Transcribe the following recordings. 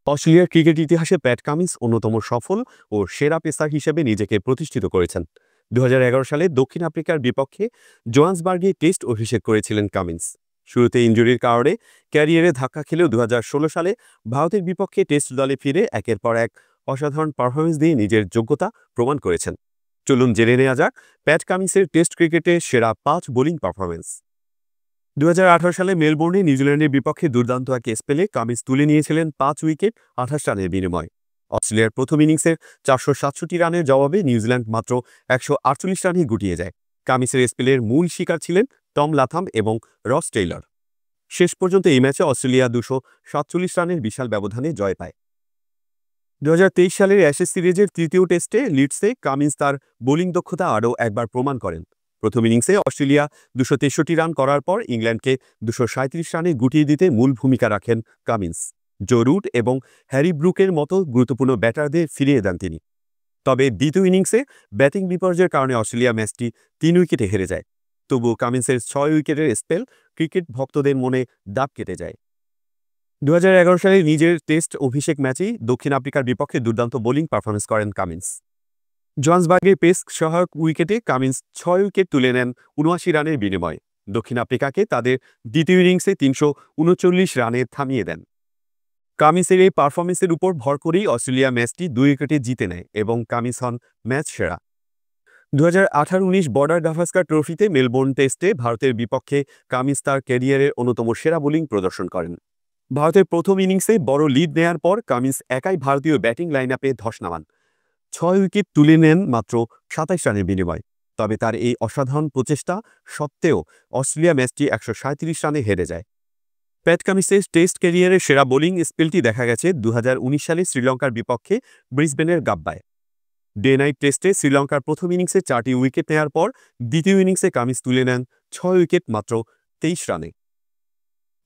অস্ট্রেলিয়ার ক্রিকেট ইতিহাসে Pat Cummins অন্যতম সফল ও সেরা পেসার হিসেবে নিজেকে প্রতিষ্ঠিত করেছেন। ২০১১ সালে দক্ষিণ আফ্রিকার বিপক্ষে জোহান্সবার্গে টেস্ট অভিষেক করেছিলেন কামিন্স। শুরুতে ইনজুরির কারণে ক্যারিয়ারে ধাক্কা খেলেও ২০১৬ সালে ভারতের বিপক্ষে টেস্ট দলে ফিরে একের পর এক অসাধারণ পারফরমেন্স দিয়ে নিজের যোগ্যতা প্রমাণ করেছেন। চলুন জেনে নেওয়া যাক প্যাট কামিন্সের টেস্ট ক্রিকেটে সেরা ৫ বোলিং পারফরমেন্স। ২০১৮ সালে মেলবোর্নে নিউজিল্যান্ডের বিপক্ষে দুর্দান্ত এক স্পেলে কামিন্স তুলে নিয়েছিলেন ৫ উইকেট ২৮ রানের বিনিময়ে। অস্ট্রেলিয়ার প্রথম ইনিংসের ৪৬৭ রানের জবাবে নিউজিল্যান্ড মাত্র ১৪৮ রানে গুটিয়ে যায়। কামিন্সের স্পেলের মূল শিকার ছিলেন টম লাথাম এবং রস টেইলর। শেষ পর্যন্ত এই ম্যাচে অস্ট্রেলিয়া ২৪৭ রানের বিশাল ব্যবধানে জয় পায়। ২০২৩ সালের অ্যাশেজ সিরিজের তৃতীয় টেস্টে লিডসে কামিন্স তার বোলিং দক্ষতা আরও একবার প্রমাণ করেন। প্রথম ইনিংসে অস্ট্রেলিয়া ২৬৩ রান করার পর ইংল্যান্ডকে ২৩৭ রানে গুটিয়ে দিতে মূল ভূমিকা রাখেন কামিন্স। জো রুট এবং হ্যারি ব্রুকের মতো গুরুত্বপূর্ণ ব্যাটারদের ফিরিয়ে দেন তিনি। তবে দ্বিতীয় ইনিংসে ব্যাটিং বিপর্যয়ের কারণে অস্ট্রেলিয়া ম্যাচটি ৩ উইকেটে হেরে যায়। তবুও কামিন্সের ৬ উইকেটের স্পেল ক্রিকেট ভক্তদের মনে দাগ কেটে যায়। ২০১১ সালে নিজের টেস্ট অভিষেক ম্যাচেই দক্ষিণ আফ্রিকার বিপক্ষে দুর্দান্ত বোলিং পারফরমেন্স করেন কামিন্স। জোহান্সবার্গের পেস সহায়ক উইকেটে কামিন্স ৬ উইকেট তুলে নেন ৭৯ রানের বিনিময়ে। দক্ষিণ আফ্রিকাকে তাদের দ্বিতীয় ইনিংসে ৩৩৯ রানে থামিয়ে দেন। কামিন্সের এই পারফরমেন্সের উপর ভর করেই অস্ট্রেলিয়া ম্যাচটি ২ উইকেটে জিতে নেয় এবং কামিন্স হন ম্যাচ সেরা। ২০১৮-১৯ বর্ডার গাভাস্কার ট্রফিতে মেলবোর্ন টেস্টে ভারতের বিপক্ষে কামিন্স তার ক্যারিয়ারের অন্যতম সেরা বোলিং প্রদর্শন করেন। ভারতের প্রথম ইনিংসে বড় লিড নেয়ার পর কামিন্স একাই ভারতীয় ব্যাটিং লাইন আপে ধস নামান। ৬ উইকেট তুলে নেন মাত্র ২৭ রানের বিনিময়ে। তবে তার এই অসাধারণ প্রচেষ্টা সত্ত্বেও অস্ট্রেলিয়া ম্যাচটি ১৩৭ রানে হেরে যায়। প্যাট কামিন্সের টেস্ট ক্যারিয়ারের সেরা বোলিং স্পেলটি দেখা গেছে ২০১৯ সালে শ্রীলঙ্কার বিপক্ষে ব্রিসবেনের গাব্বায়। ডে নাইট টেস্টে শ্রীলঙ্কার প্রথম ইনিংসে ৪টি উইকেট নেওয়ার পর দ্বিতীয় ইনিংসে কামিন্স তুলে নেন ৬ উইকেট মাত্র ২৩ রানে।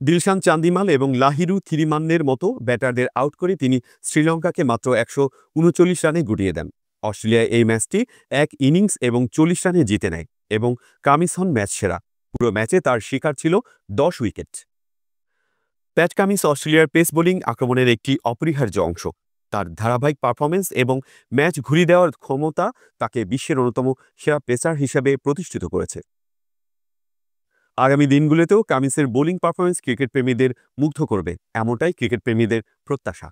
দিলশান চান্দিমাল এবং লাহিরু থিরিমান্নের মতো ব্যাটারদের আউট করে তিনি শ্রীলঙ্কাকে মাত্র ১৩৯ রানে গুটিয়ে দেন। অস্ট্রেলিয়া এই ম্যাচটি এক ইনিংস এবং ৪০ রানে জিতে নেয় এবং কামিন্স হন ম্যাচ সেরা। পুরো ম্যাচে তার শিকার ছিল ১০ উইকেট। প্যাট কামিন্স অস্ট্রেলিয়ার পেস বোলিং আক্রমণের একটি অপরিহার্য অংশ। তার ধারাবাহিক পারফরমেন্স এবং ম্যাচ ঘুরিয়ে দেওয়ার ক্ষমতা তাকে বিশ্বের অন্যতম সেরা পেসার হিসেবে প্রতিষ্ঠিত করেছে। আগামী দিনগুলোতেও কামিন্সের বোলিং পারফরমেন্স ক্রিকেট প্রেমীদের মুগ্ধ করবে, এমনটাই ক্রিকেট প্রেমীদের প্রত্যাশা।